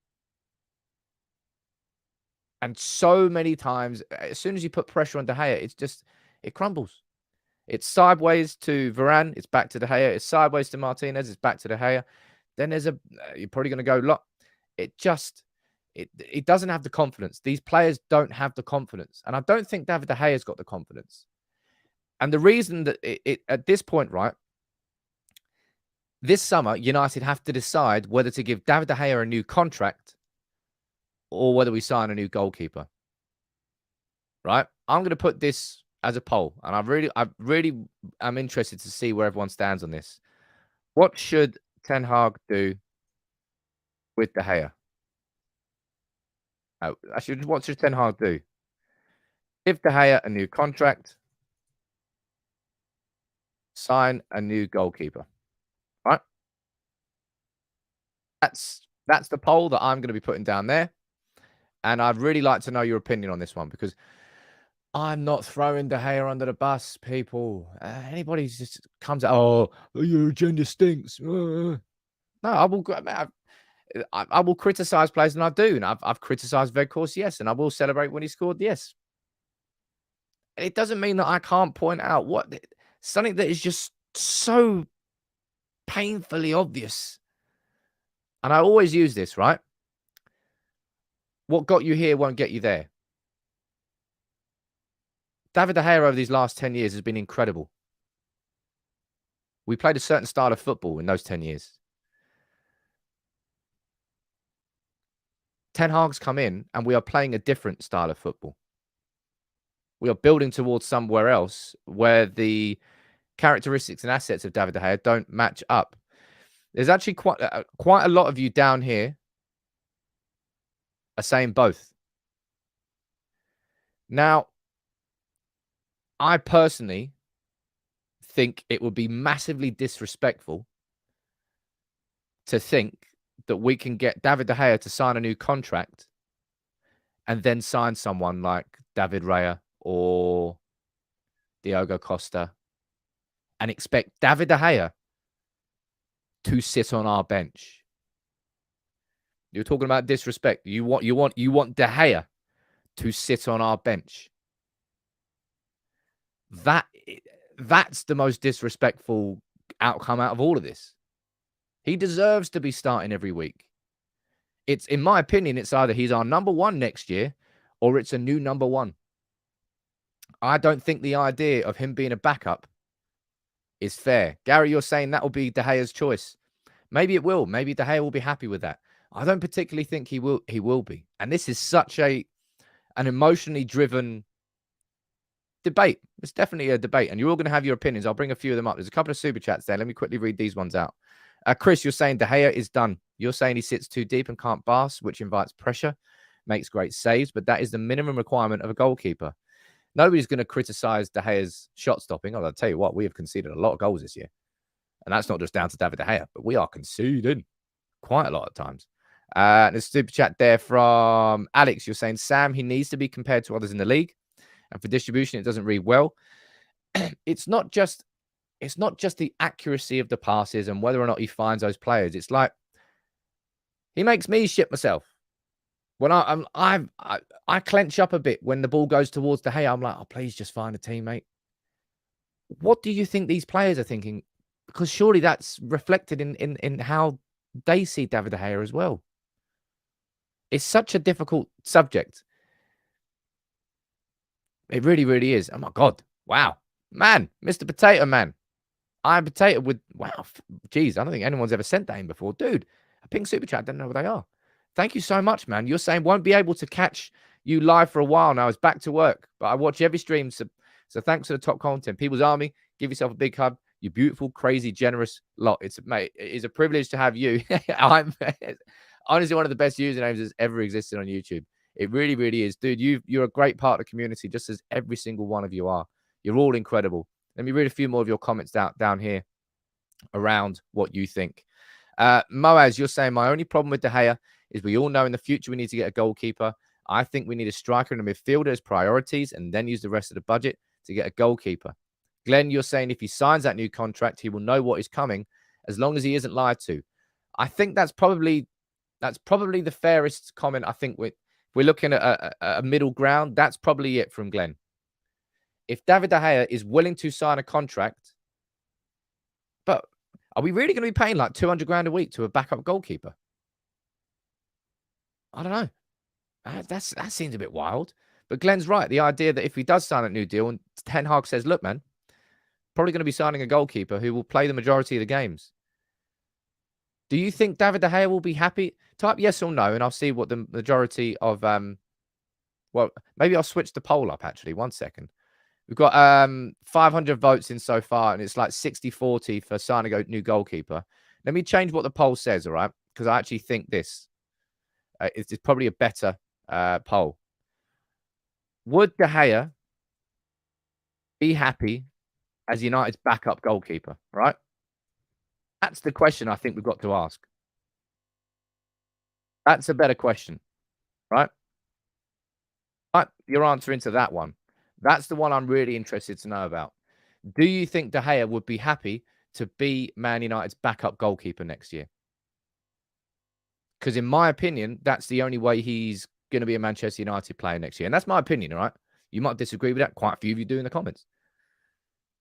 And so many times, as soon as you put pressure on De Gea, it crumbles. It's sideways to Varane, it's back to De Gea. It's sideways to Martinez, it's back to De Gea. Then you're probably going to go lot. It doesn't have the confidence. These players don't have the confidence. And I don't think David De Gea's got the confidence. And the reason that at this point, right, this summer, United have to decide whether to give David De Gea a new contract or whether we sign a new goalkeeper. Right? I'm going to put this as a poll. And I really am interested to see where everyone stands on this. What should Ten Hag do with De Gea? Actually, what should Ten Hag do? Give De Gea a new contract. Sign a new goalkeeper. Right? That's the poll that I'm going to be putting down there. And I'd really like to know your opinion on this one because I'm not throwing De Gea under the bus, people. Anybody just comes out, oh, your agenda stinks. No, I will criticize players, and I do. And I've criticized Weghorst, yes, and I will celebrate when he scored, yes. And it doesn't mean that I can't point out something that is just so painfully obvious. And I always use this, right? What got you here won't get you there. David De Gea over these last 10 years has been incredible. We played a certain style of football in those 10 years. Ten Hag's come in and we are playing a different style of football. We are building towards somewhere else where the characteristics and assets of David De Gea don't match up. There's actually quite a lot of you down here are saying both. Now, I personally think it would be massively disrespectful to think that we can get David De Gea to sign a new contract and then sign someone like David Raya or Diogo Costa and expect David De Gea to sit on our bench. You're talking about disrespect. You want De Gea to sit on our bench. That's the most disrespectful outcome out of all of this. He deserves to be starting every week. It's, in my opinion, it's either he's our number one next year or it's a new number one. I don't think the idea of him being a backup is fair. Gary, you're saying that will be De Gea's choice. Maybe it will. Maybe De Gea will be happy with that. I don't particularly think he will be. And this is such an emotionally driven debate. It's definitely a debate. And you're all going to have your opinions. I'll bring a few of them up. There's a couple of super chats there. Let me quickly read these ones out. Chris, you're saying De Gea is done. You're saying he sits too deep and can't pass, which invites pressure, makes great saves, but that is the minimum requirement of a goalkeeper. Nobody's going to criticize De Gea's shot stopping. I'll tell you what, we have conceded a lot of goals this year. And that's not just down to David De Gea, but we are conceding quite a lot of times. There's a super chat there from Alex. You're saying, Sam, he needs to be compared to others in the league. And for distribution, it doesn't read well. It's not just the accuracy of the passes and whether or not he finds those players. It's like he makes me shit myself. When I clench up a bit when the ball goes towards De Gea. I'm like, oh, please just find a teammate. What do you think these players are thinking? Because surely that's reflected in how they see David De Gea as well. It's such a difficult subject. It really, really is. Oh, my God. Wow. Man, Mr. Potato Man. I'm Potato with, wow, geez, I don't think anyone's ever sent that in before. Dude, a pink super chat, I don't know what they are. Thank you so much, man. You're saying won't be able to catch you live for a while now. It's back to work, but I watch every stream. So thanks for the top content. People's Army, give yourself a big hug. You beautiful, crazy, generous lot. Mate, it is a privilege to have you. I'm honestly one of the best usernames that's ever existed on YouTube. It really, really is. Dude, you're a great part of the community, just as every single one of you are. You're all incredible. Let me read a few more of your comments down here around what you think. Moaz, you're saying, my only problem with De Gea is we all know in the future we need to get a goalkeeper. I think we need a striker and a midfielder as priorities and then use the rest of the budget to get a goalkeeper. Glenn, you're saying if he signs that new contract, he will know what is coming as long as he isn't lied to. I think that's probably the fairest comment. I think we're looking at a middle ground. That's probably it from Glenn. If David De Gea is willing to sign a contract, but are we really going to be paying like 200 grand a week to a backup goalkeeper? I don't know. That seems a bit wild. But Glenn's right. The idea that if he does sign a new deal and Ten Hag says, look, man, probably going to be signing a goalkeeper who will play the majority of the games. Do you think David De Gea will be happy? Type yes or no, and I'll see what the majority of... well, maybe I'll switch the poll up, actually. 1 second. We've got 500 votes in so far, and it's like 60-40 for signing a new goalkeeper. Let me change what the poll says, all right? Because I actually think this is probably a better poll. Would De Gea be happy as United's backup goalkeeper, right? That's the question I think we've got to ask. That's a better question, right? But your answer into that one. That's the one I'm really interested to know about. Do you think De Gea would be happy to be Man United's backup goalkeeper next year? Because in my opinion, that's the only way he's going to be a Manchester United player next year. And that's my opinion, all right? You might disagree with that. Quite a few of you do in the comments.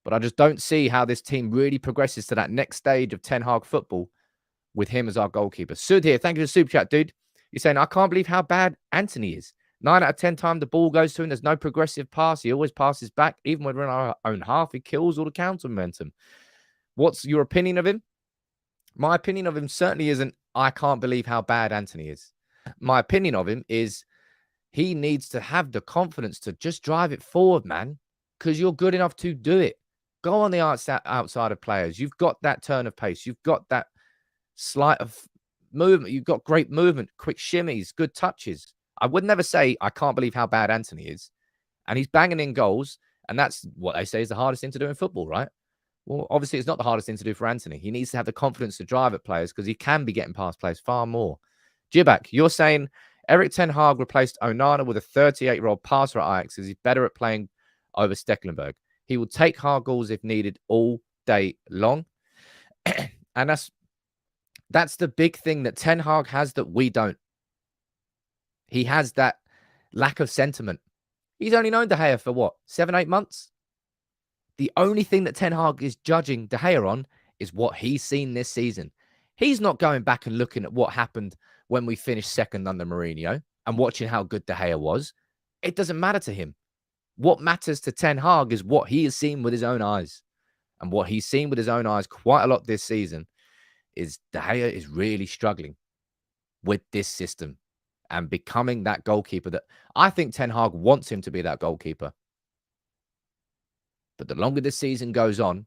But I just don't see how this team really progresses to that next stage of Ten Hag football with him as our goalkeeper. Sud here, thank you for the super chat, dude. You're saying, I can't believe how bad Antony is. 9 out of 10 times the ball goes to him, there's no progressive pass. He always passes back. Even when we're in our own half, he kills all the counter momentum. What's your opinion of him? My opinion of him certainly isn't, I can't believe how bad Antony is. My opinion of him is he needs to have the confidence to just drive it forward, man, because you're good enough to do it. Go on the outside of players. You've got that turn of pace. You've got that sleight of movement. You've got great movement, quick shimmies, good touches. I would never say, I can't believe how bad Antony is. And he's banging in goals. And that's what they say is the hardest thing to do in football, right? Well, obviously, it's not the hardest thing to do for Antony. He needs to have the confidence to drive at players because he can be getting past players far more. Jibak, you're saying Erik Ten Hag replaced Onana with a 38-year-old passer at Ajax because he's better at playing over Stecklenburg. He will take hard goals if needed all day long. And that's the big thing that Ten Hag has that we don't. He has that lack of sentiment. He's only known De Gea for what, 7-8 months? The only thing that Ten Hag is judging De Gea on is what he's seen this season. He's not going back and looking at what happened when we finished second under Mourinho and watching how good De Gea was. It doesn't matter to him. What matters to Ten Hag is what he has seen with his own eyes. And what he's seen with his own eyes quite a lot this season is De Gea is really struggling with this system and becoming that goalkeeper that I think Ten Hag wants him to be, that goalkeeper. But the longer this season goes on,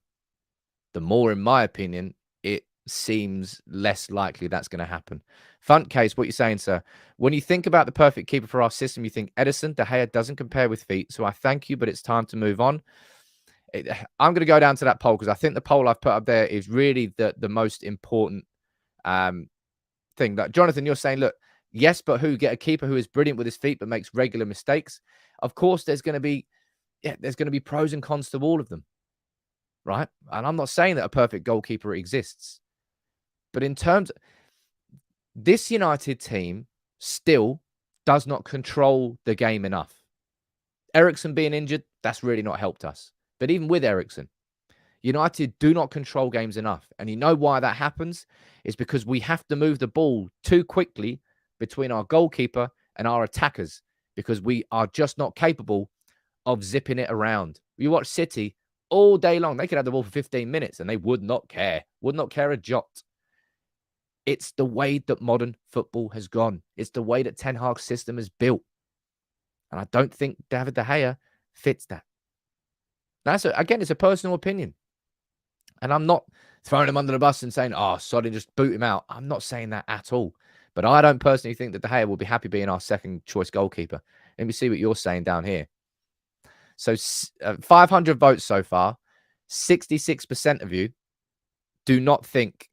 the more, in my opinion, it seems less likely that's going to happen. Fun case, what you're saying, sir. When you think about the perfect keeper for our system, you think Edison, De Gea doesn't compare with feet. So I thank you, but it's time to move on. I'm going to go down to that poll because I think the poll I've put up there is really the most important thing. That Jonathan, you're saying, look, yes, but who? Get a keeper who is brilliant with his feet but makes regular mistakes. Of course, there's going to be pros and cons to all of them, right? And I'm not saying that a perfect goalkeeper exists, but in terms of this United team still does not control the game enough. Eriksen being injured, that's really not helped us. But even with Eriksen, United do not control games enough. And you know why that happens? It's because we have to move the ball too quickly between our goalkeeper and our attackers because we are just not capable of zipping it around. You watch City all day long. They could have the ball for 15 minutes and they would not care a jot. It's the way that modern football has gone. It's the way that Ten Hag's system is built. And I don't think David de Gea fits that. Again, it's a personal opinion. And I'm not throwing him under the bus and saying, oh, sorry, just boot him out. I'm not saying that at all. But I don't personally think that De Gea will be happy being our second choice goalkeeper. Let me see what you're saying down here. So 500 votes so far. 66% of you do not think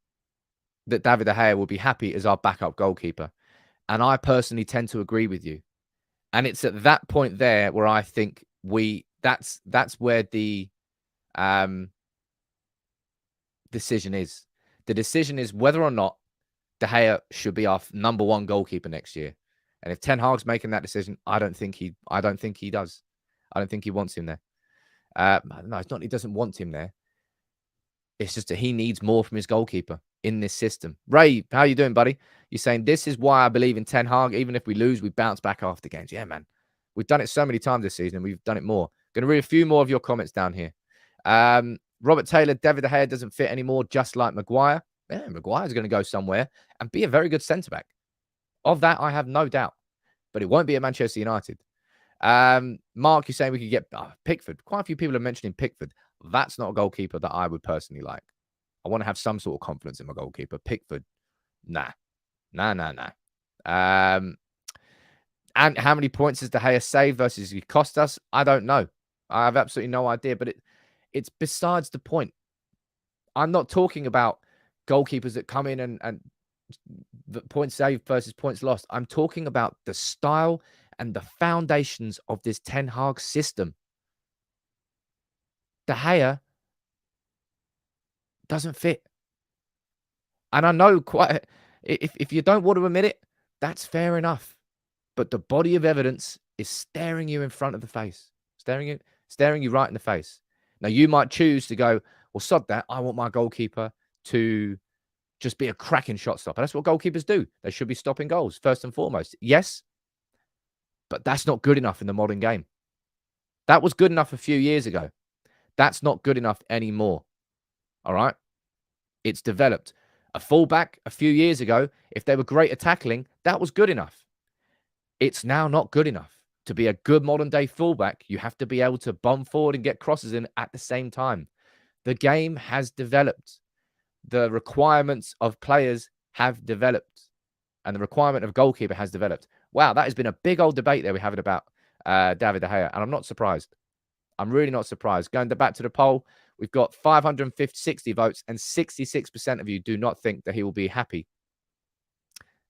that David de Gea will be happy as our backup goalkeeper. And I personally tend to agree with you. And it's at that point there where I think that's where the decision is. The decision is whether or not De Gea should be our number one goalkeeper next year. And if Ten Hag's making that decision, I don't think he does. I don't think he wants him there. No, it's not he doesn't want him there. It's just that he needs more from his goalkeeper in this system. Ray, how you doing, buddy? You're saying this is why I believe in Ten Hag. Even if we lose, we bounce back after games. Yeah, man. We've done it so many times this season. We've done it more. Going to read a few more of your comments down here. Robert Taylor, David de Gea doesn't fit anymore, just like Maguire. Yeah, Maguire's going to go somewhere and be a very good centre-back. Of that, I have no doubt. But it won't be at Manchester United. Mark, you're saying we could get Pickford. Quite a few people are mentioning Pickford. That's not a goalkeeper that I would personally like. I want to have some sort of confidence in my goalkeeper. Pickford, nah. And how many points does De Gea save versus he cost us? I don't know. I have absolutely no idea, but it's besides the point. I'm not talking about goalkeepers that come in and the points saved versus points lost. I'm talking about the style and the foundations of this Ten Hag system. De Gea doesn't fit. And I know if you don't want to admit it, that's fair enough. But the body of evidence is staring you in front of the face. Staring you right in the face. Now, you might choose to go, well, sod that. I want my goalkeeper to just be a cracking shot stopper. That's what goalkeepers do. They should be stopping goals, first and foremost. Yes, but that's not good enough in the modern game. That was good enough a few years ago. That's not good enough anymore. All right? It's developed. A fullback a few years ago, if they were great at tackling, that was good enough. It's now not good enough. To be a good modern-day fullback, you have to be able to bomb forward and get crosses in at the same time. The game has developed. The requirements of players have developed. And the requirement of goalkeeper has developed. Wow, that has been a big old debate there we're having about David de Gea. And I'm not surprised. I'm really not surprised. Going back to the poll, we've got 560 votes and 66% of you do not think that he will be happy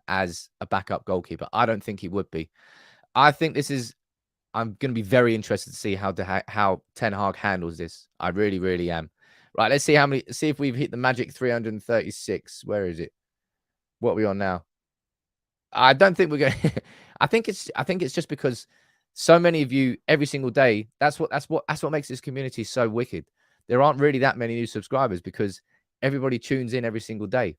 as a backup goalkeeper. I don't think he would be. I think I'm going to be very interested to see how Ten Hag handles this. I really, really am. Right, let's see if we've hit the magic 336. Where is it? What are we on now? I don't think we're going I think it's just because so many of you every single day, that's what makes this community so wicked. There aren't really that many new subscribers because everybody tunes in every single day.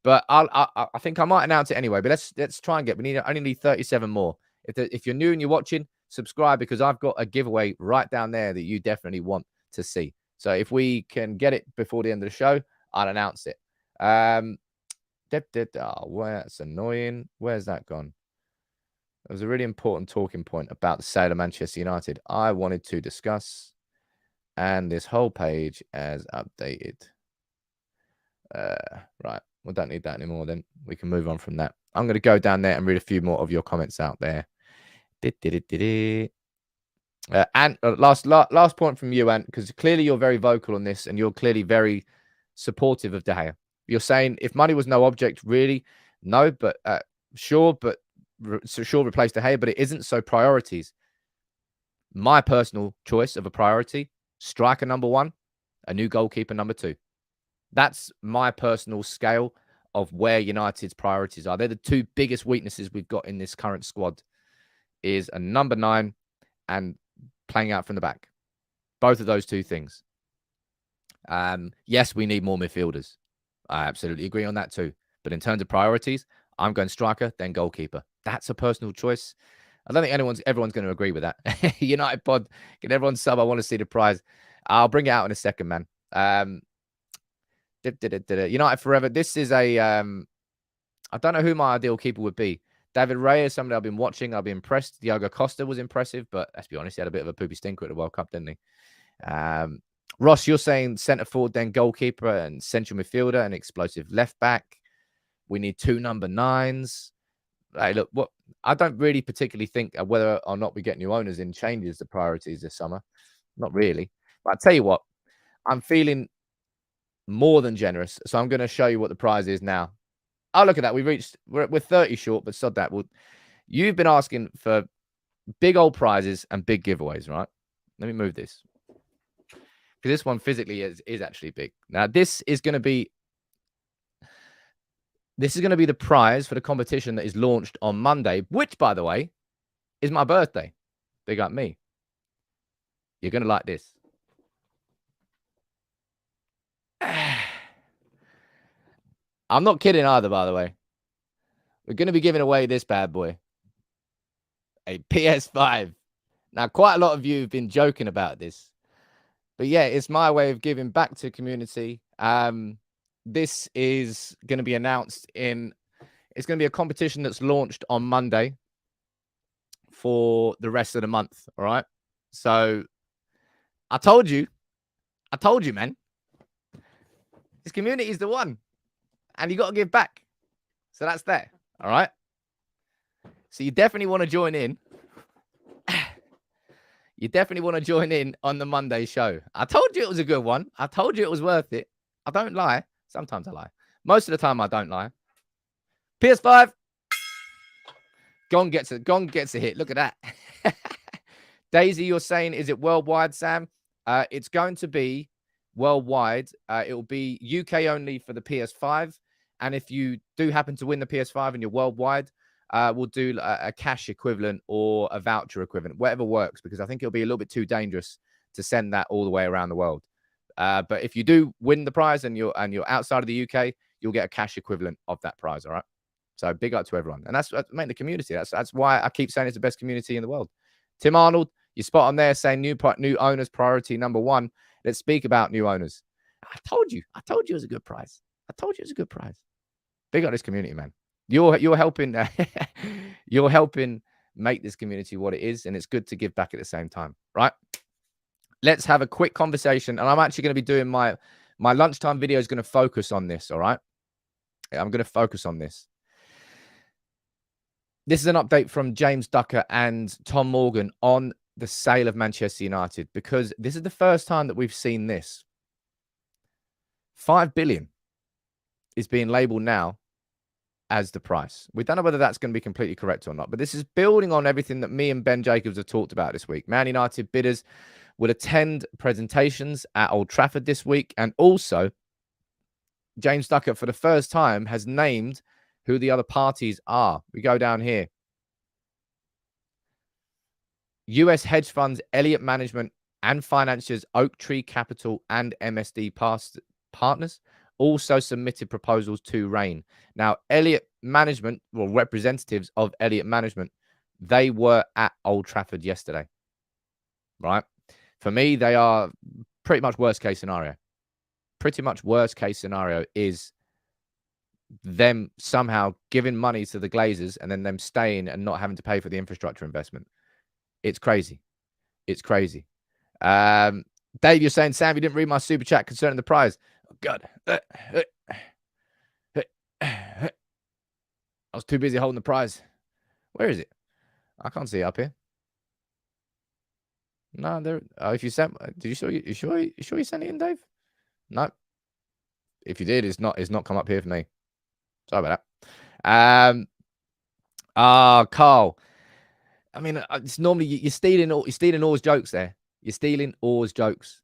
But I think I might announce it anyway. But let's try and I only need 37 more. If you're new and you're watching, subscribe because I've got a giveaway right down there that you definitely want to see. So if we can get it before the end of the show, I'll announce it. Oh, that's annoying. Where's that gone? It was a really important talking point about the sale of Manchester United I wanted to discuss. And this whole page has updated. Right. We don't need that anymore then. We can move on from that. I'm going to go down there and read a few more of your comments out there. And last point from you, Ant, because clearly you're very vocal on this and you're clearly very supportive of De Gea. You're saying if money was no object, really, no, but sure replace De Gea, but it isn't. So priorities. My personal choice of a priority: striker number 1, a new goalkeeper number 2. That's my personal scale of where United's priorities are. They're the two biggest weaknesses we've got in this current squad: is a number 9 and playing out from the back. Both of those two things. Yes, we need more midfielders. I absolutely agree on that too. But in terms of priorities, I'm going striker, then goalkeeper. That's a personal choice. I don't think everyone's going to agree with that. United Pod, can everyone sub? I want to see the prize. I'll bring it out in a second, man. United Forever. This is I don't know who my ideal keeper would be. David Raya is somebody I've been watching. I'll be impressed. Diogo Costa was impressive, but let's be honest, he had a bit of a poopy stinker at the World Cup, didn't he? Ross, you're saying centre forward, then goalkeeper and central midfielder and explosive left back. We need 2 number 9s. Hey, look, what I don't really particularly think whether or not we get new owners in changes the priorities this summer. Not really. But I tell you what, I'm feeling more than generous. So I'm going to show you what the prize is now. Oh, look at that. We're 30 short, but sod that. You've been asking for big old prizes and big giveaways, right? Let me move this. Because this one physically is actually big. Now, this is going to be the prize for the competition that is launched on Monday, which, by the way, is my birthday. Big up me. You're going to like this. I'm not kidding either, by the way. We're going to be giving away this bad boy. A PS5. Now, quite a lot of you have been joking about this. But yeah, it's my way of giving back to community. This is going to be announced it's going to be a competition that's launched on Monday for the rest of the month. All right. So I told you, man, this community is the one and you got to give back. So that's there. All right. So you definitely want to join in. You definitely want to join in on the Monday show. I told you it was a good one. I told you it was worth it. I don't lie. Sometimes I lie. Most of the time I don't lie. PS5. Gong gets a hit. Look at that. Daisy, you're saying, is it worldwide, Sam? It's going to be worldwide. It will be UK only for the PS5. And if you do happen to win the PS5 and you're worldwide, we'll do a cash equivalent or a voucher equivalent, whatever works, because I think it'll be a little bit too dangerous to send that all the way around the world. But if you do win the prize and you're outside of the UK, you'll get a cash equivalent of that prize. All right. So big up to everyone. And that's the community. That's why I keep saying it's the best community in the world. Tim Arnold, you spot on there saying new owners priority number 1. Let's speak about new owners. I told you it was a good prize. Big up this community, man. You're helping you're helping make this community what it is, and it's good to give back at the same time, right? Let's have a quick conversation, and I'm actually going to be doing my lunchtime video is going to focus on this, all right? I'm going to focus on this. This is an update from James Ducker and Tom Morgan on the sale of Manchester United, because this is the first time that we've seen this. 5 billion is being labeled now as the price. We don't know whether that's going to be completely correct or not, but this is building on everything that me and Ben Jacobs have talked about this week. Man United bidders will attend presentations at Old Trafford this week, and also James Ducker, for the first time, has named who the other parties are. We go down here. US hedge funds, Elliott Management and financiers, Oak Tree Capital and MSD Partners also submitted proposals to Rain. Now, Elliott Management, or representatives of Elliott Management, they were at Old Trafford yesterday, right? For me, they are pretty much worst case scenario. Pretty much worst case scenario is them somehow giving money to the Glazers and then them staying and not having to pay for the infrastructure investment. It's crazy. It's crazy. Dave, you're saying, Sam, you didn't read my super chat concerning the prize. Oh, God. I was too busy holding the prize. Where is it? I can't see it up here. No, there. If you sent, did you show you sure you sent it in, Dave? No. If you did, it's not come up here for me. Sorry about that. Carl. I mean, it's normally you're stealing Orr's jokes there. You're stealing Orr's jokes.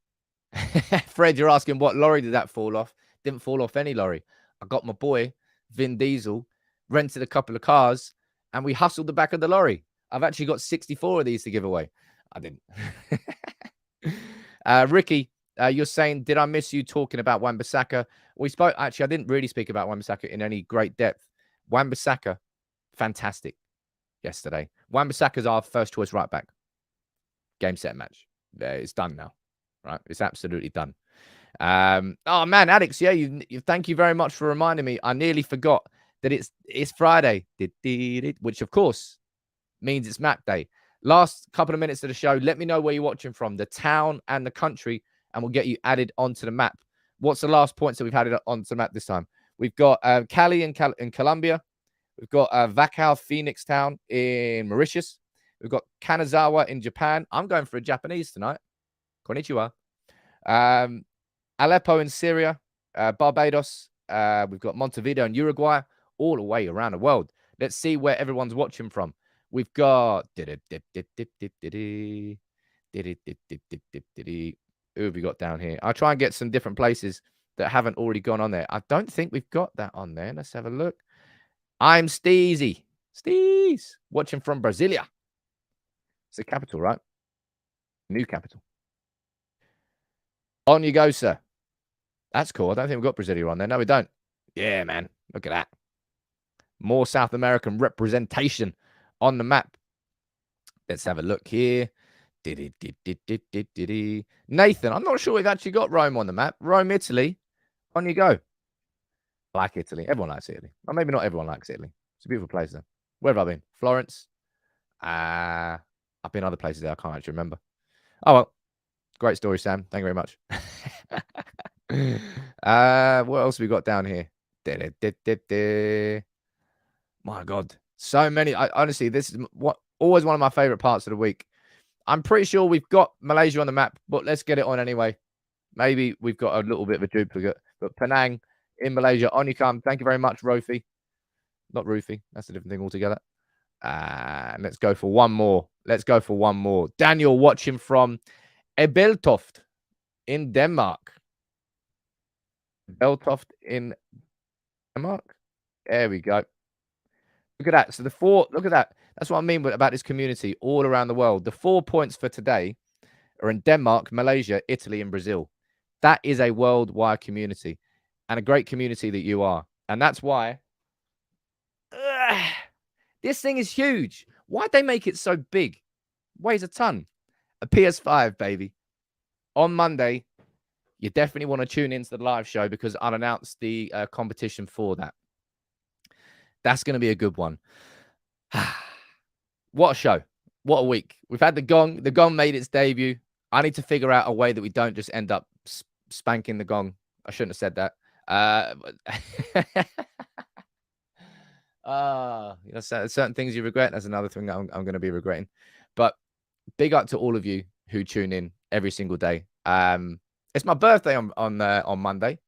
Fred, you're asking what lorry did that fall off? Didn't fall off any lorry. I got my boy Vin Diesel, rented a couple of cars, and we hustled the back of the lorry. I've actually got 64 of these to give away. I didn't. Ricky, you're saying, did I miss you talking about Wan-Bissaka? We spoke. Actually, I didn't really speak about Wan-Bissaka in any great depth. Wan-Bissaka, fantastic yesterday. Wan-Bissaka's our first choice right back. Game, set, match. It's done now. Right? It's absolutely done. Oh, man, Alex, yeah, you thank you very much for reminding me. I nearly forgot that it's Friday, which of course means it's map day. Last couple of minutes of the show, let me know where you're watching from, the town and the country, and we'll get you added onto the map. What's the last points that we've had it onto the map this time? We've got Cali in Colombia. We've got Vakau, Phoenix Town in Mauritius. We've got Kanazawa in Japan. I'm going for a Japanese tonight. Konnichiwa. Aleppo in Syria. Barbados. We've got Montevideo in Uruguay. All the way around the world. Let's see where everyone's watching from. We've got... Who have we got down here? I'll try and get some different places that haven't already gone on there. I don't think we've got that on there. Let's have a look. I'm Steezy. Steez. Watching from Brasilia. It's the capital, right? New capital. On you go, sir. That's cool. I don't think we've got Brasilia on there. No, we don't. Yeah, man. Look at that. More South American representation on the map. Let's have a look here. Nathan, I'm not sure we've actually got Rome on the map. Rome, Italy. On you go. I like Italy. Everyone likes Italy. Or maybe not everyone likes Italy. It's a beautiful place, though. Where have I been? Florence. I've been other places there. I can't actually remember. Oh, well. Great story, Sam. Thank you very much. What else have we got down here? My God. So many. Honestly, this is always one of my favorite parts of the week. I'm pretty sure we've got Malaysia on the map, but let's get it on anyway. Maybe we've got a little bit of a duplicate. But Penang in Malaysia, on you come. Thank you very much, Rofi. Not Roofy. That's a different thing altogether. Let's go for one more. Daniel watching from Ebeltoft in Denmark. Ebeltoft in Denmark. There we go. Look at that. So look at that. That's what I mean about this community all around the world. The 4 points for today are in Denmark, Malaysia, Italy, and Brazil. That is a worldwide community and a great community that you are. And that's why this thing is huge. Why'd they make it so big? Weighs a ton. A PS5, baby. On Monday, you definitely want to tune into the live show because I'll announce the competition for that. That's going to be a good one. What a show. What a week. We've had the gong. The gong made its debut. I need to figure out a way that we don't just end up spanking the gong. I shouldn't have said that. Certain things you regret. That's another thing that I'm going to be regretting. But big up to all of you who tune in every single day. It's my birthday on Monday.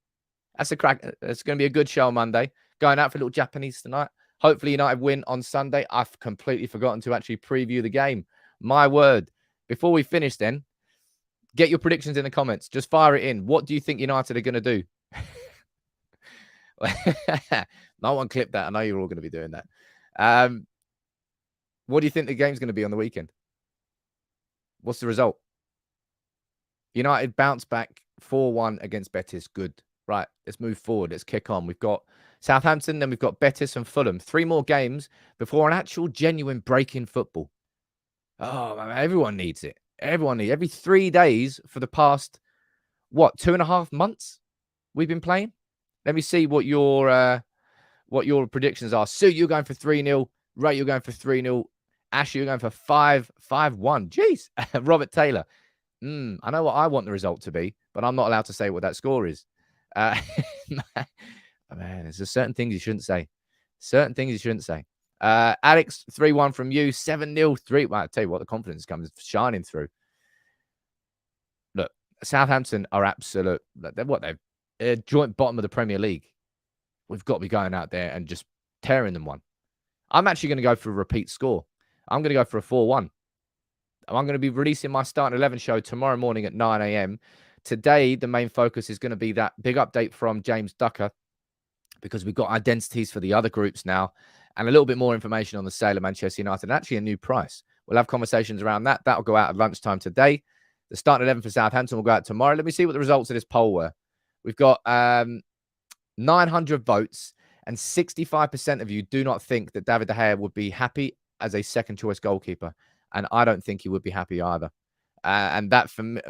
That's a crack. It's going to be a good show on Monday. Going out for a little Japanese tonight. Hopefully United win on Sunday. I've completely forgotten to actually preview the game. My word. Before we finish then, get your predictions in the comments. Just fire it in. What do you think United are going to do? No one clip that. I know you're all going to be doing that. What do you think the game's going to be on the weekend? What's the result? United bounce back 4-1 against Betis. Good. Right. Let's move forward. Let's kick on. We've got Southampton, then we've got Betis and Fulham. 3 more games before an actual genuine break in football. Oh, man, everyone needs it. Everyone needs it. Every 3 days for the past, 2.5 months we've been playing? Let me see what your predictions are. Sue, you're going for 3-0. Ray, you're going for 3-0. Ash, you're going for 5-1. Jeez. Robert Taylor. I know what I want the result to be, but I'm not allowed to say what that score is. Man, there's just certain things you shouldn't say. Alex, 3-1 from you. 7-0, 3. Well, I'll tell you what, the confidence comes shining through. Look, Southampton are absolute. They're joint bottom of the Premier League. We've got to be going out there and just tearing them one. I'm actually going to go for a repeat score. I'm going to go for a 4-1. I'm going to be releasing my Starting 11 show tomorrow morning at 9 a.m. Today, the main focus is going to be that big update from James Ducker because we've got identities for the other groups now and a little bit more information on the sale of Manchester United and actually a new price. We'll have conversations around that. That'll go out at lunchtime today. The Starting 11 for Southampton will go out tomorrow. Let me see what the results of this poll were. We've got 900 votes and 65% of you do not think that David de Gea would be happy as a second choice goalkeeper. And I don't think he would be happy either. And that for me,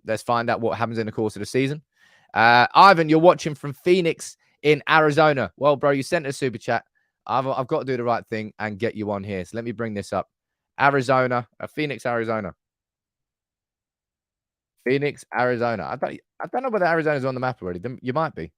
let's find out what happens in the course of the season. Ivan, you're watching from Phoenix in Arizona. Well, bro, you sent a super chat. I've got to do the right thing and get you on here. So let me bring this up. Arizona, Phoenix, Arizona. Phoenix, Arizona. I don't know whether Arizona's on the map already. You might be.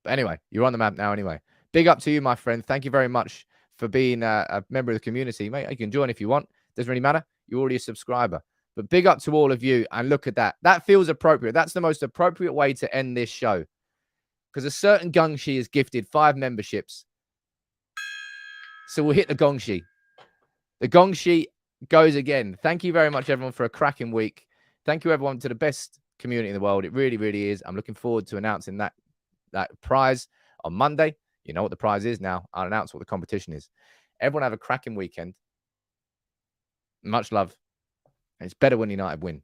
But anyway, you're on the map now anyway. Big up to you, my friend. Thank you very much for being a member of the community, mate. You can join if you want. Doesn't really matter. You're already a subscriber. But big up to all of you. And look at that. That feels appropriate. That's the most appropriate way to end this show. Because a certain Gongshi is gifted 5 memberships. So we'll hit the Gongshi. The Gongshi goes again. Thank you very much, everyone, for a cracking week. Thank you, everyone, to the best community in the world. It really, really is. I'm looking forward to announcing that prize on Monday. You know what the prize is now. I'll announce what the competition is. Everyone have a cracking weekend. Much love. And it's better when United win.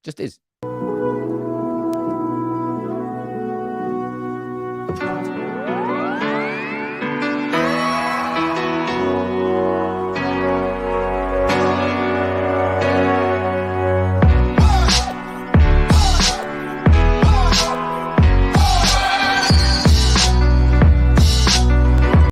Just is.